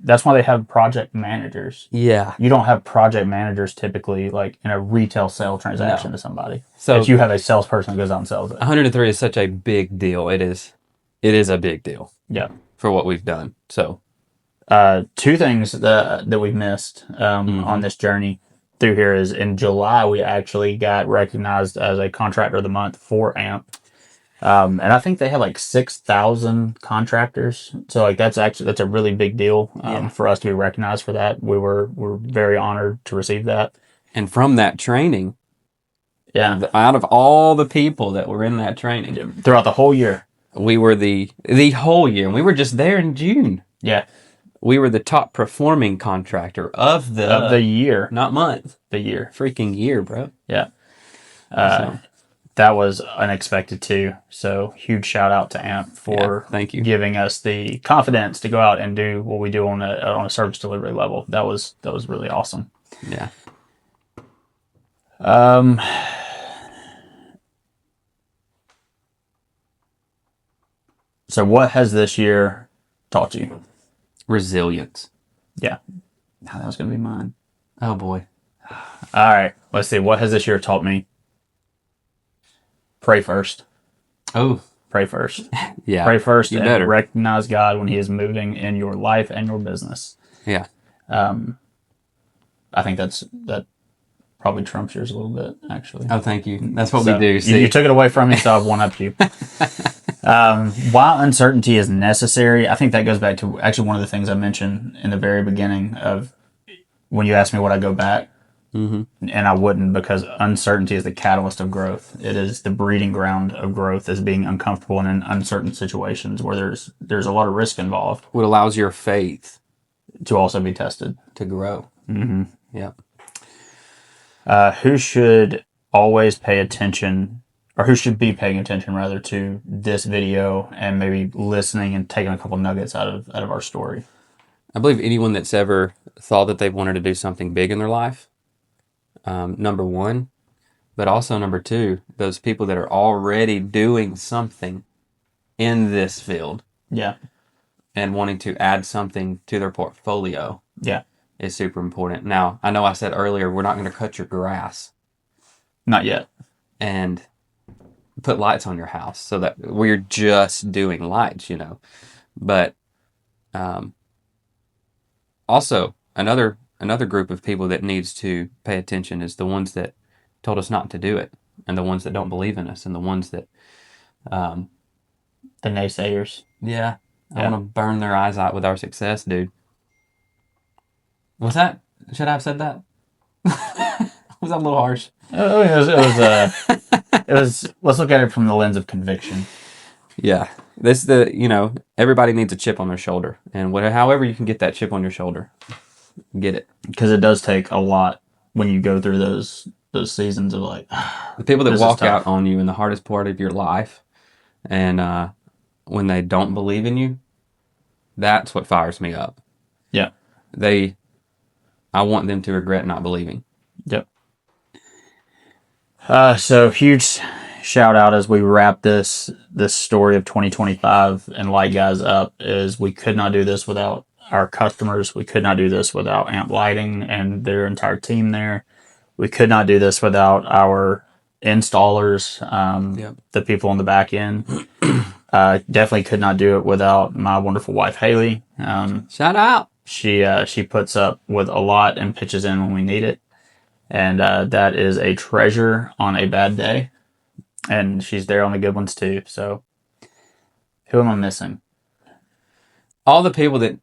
A: that's why they have project managers.
B: Yeah,
A: you don't have project managers typically like in a retail sale transaction to somebody.
B: So
A: if you have a salesperson that goes out and sells it.
B: 103 is such a big deal. It is a big deal.
A: Yeah,
B: for what we've done. So.
A: Two things that we've missed on this journey through here is in July we actually got recognized as a contractor of the month for AMP, and I think they have like 6,000 contractors. So like that's a really big deal for us to be recognized for that. We're very honored to receive that.
B: And from that training, out of all the people that were in that training
A: throughout the whole year,
B: we were the whole year, and we were just there in June.
A: Yeah.
B: We were the top performing contractor of the
A: year.
B: Not month.
A: The year.
B: Freaking year, bro.
A: Yeah. That was unexpected too. So huge shout out to AMP for
B: thank you.
A: Giving us the confidence to go out and do what we do on a service delivery level. That was really awesome.
B: Yeah.
A: So what has this year taught you?
B: Resilience.
A: Yeah. That was going to be mine.
B: Oh, boy.
A: All right. Let's see. What has this year taught me? Pray first.
B: Oh.
A: Pray first.
B: Yeah.
A: Pray first
B: you
A: and
B: better.
A: Recognize God when He is moving in your life and your business.
B: Yeah.
A: I think that probably trumps yours a little bit, actually.
B: Oh, thank you. That's what we do.
A: You took it away from me, so I've one-upped you. While uncertainty is necessary, I think that goes back to actually one of the things I mentioned in the very beginning of when you asked me would I go back, and I wouldn't, because uncertainty is the catalyst of growth. It is the breeding ground of growth, is being uncomfortable and in uncertain situations where there's a lot of risk involved
B: What allows your faith
A: to also be tested.
B: to grow. Yeah.
A: Who should always pay attention, or who should be paying attention rather, to this video and maybe listening and taking a couple nuggets out of our story?
B: I believe anyone that's ever thought that they wanted to do something big in their life, number one, but also number two, those people that are already doing something in this field
A: Yeah.
B: and wanting to add something to their portfolio
A: Yeah.
B: is super important. Now, I know I said earlier, we're not going to cut your grass
A: Not yet.
B: and put lights on your house so that we're just doing lights, But also, another group of people that needs to pay attention is the ones that told us not to do it, and the ones that don't believe in us, and the ones that,
A: The naysayers.
B: I
A: Yeah.
B: want to burn their eyes out with our success, dude. Was that? Should I have said that? Was that a little harsh?
A: Oh, it was. Let's look at it from the lens of conviction.
B: Yeah, everybody needs a chip on their shoulder, and however you can get that chip on your shoulder, get it.
A: Because it does take a lot when you go through those seasons of like,
B: The people that
A: this is
B: walk
A: tough.
B: out on you in the hardest part of your life, and when they don't believe in you, that's what fires me up.
A: Yeah.
B: I want them to regret not believing.
A: Yep. So huge shout out as we wrap this story of 2025 and Light Guys up, is we could not do this without our customers. We could not do this without Amp Lighting and their entire team there. We could not do this without our installers, the people on the back end. Definitely could not do it without my wonderful wife, Haley.
B: Shout out.
A: She puts up with a lot and pitches in when we need it. And that is a treasure on a bad day. And she's there on the good ones too. So who am I missing?
B: All the people that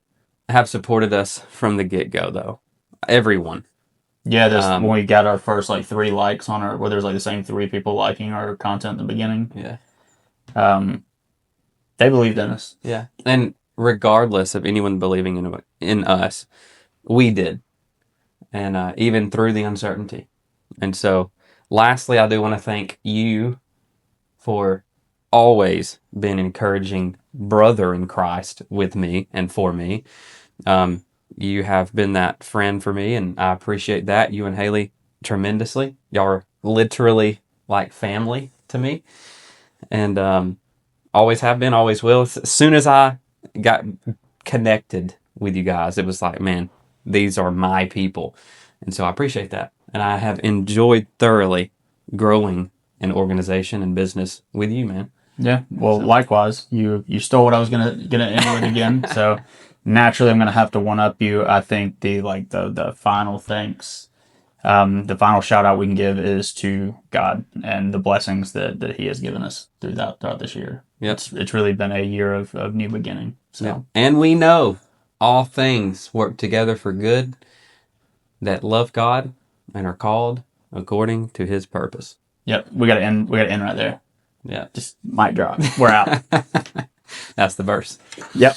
B: have supported us from the get-go, though. Everyone.
A: Yeah, when we got our first 3 likes on where there's the same 3 people liking our content in the beginning.
B: Yeah.
A: They believed in us.
B: Yeah. And regardless of anyone believing in us, we did. And even through the uncertainty. And so, lastly, I do want to thank you for always being an encouraging brother in Christ with me and for me. You have been that friend for me, and I appreciate that. You and Haley tremendously. Y'all are literally like family to me. And always have been, always will. As soon as I got connected with you guys, it was like, man, these are my people. And so I appreciate that. And I have enjoyed thoroughly growing an organization and business with you, man.
A: Yeah. Well, likewise, you stole what I was gonna end with again. So naturally, I'm gonna have to one up you. I think the final thanks, the final shout out we can give is to God and the blessings that He has given us throughout this year.
B: Yep.
A: It's really been a year of new beginning. So.
B: Yeah. And we know all things work together for good that love God and are called according to His purpose.
A: Yep. We gotta end right there.
B: Yeah.
A: Just mic drop. We're out.
B: That's the verse.
A: Yep.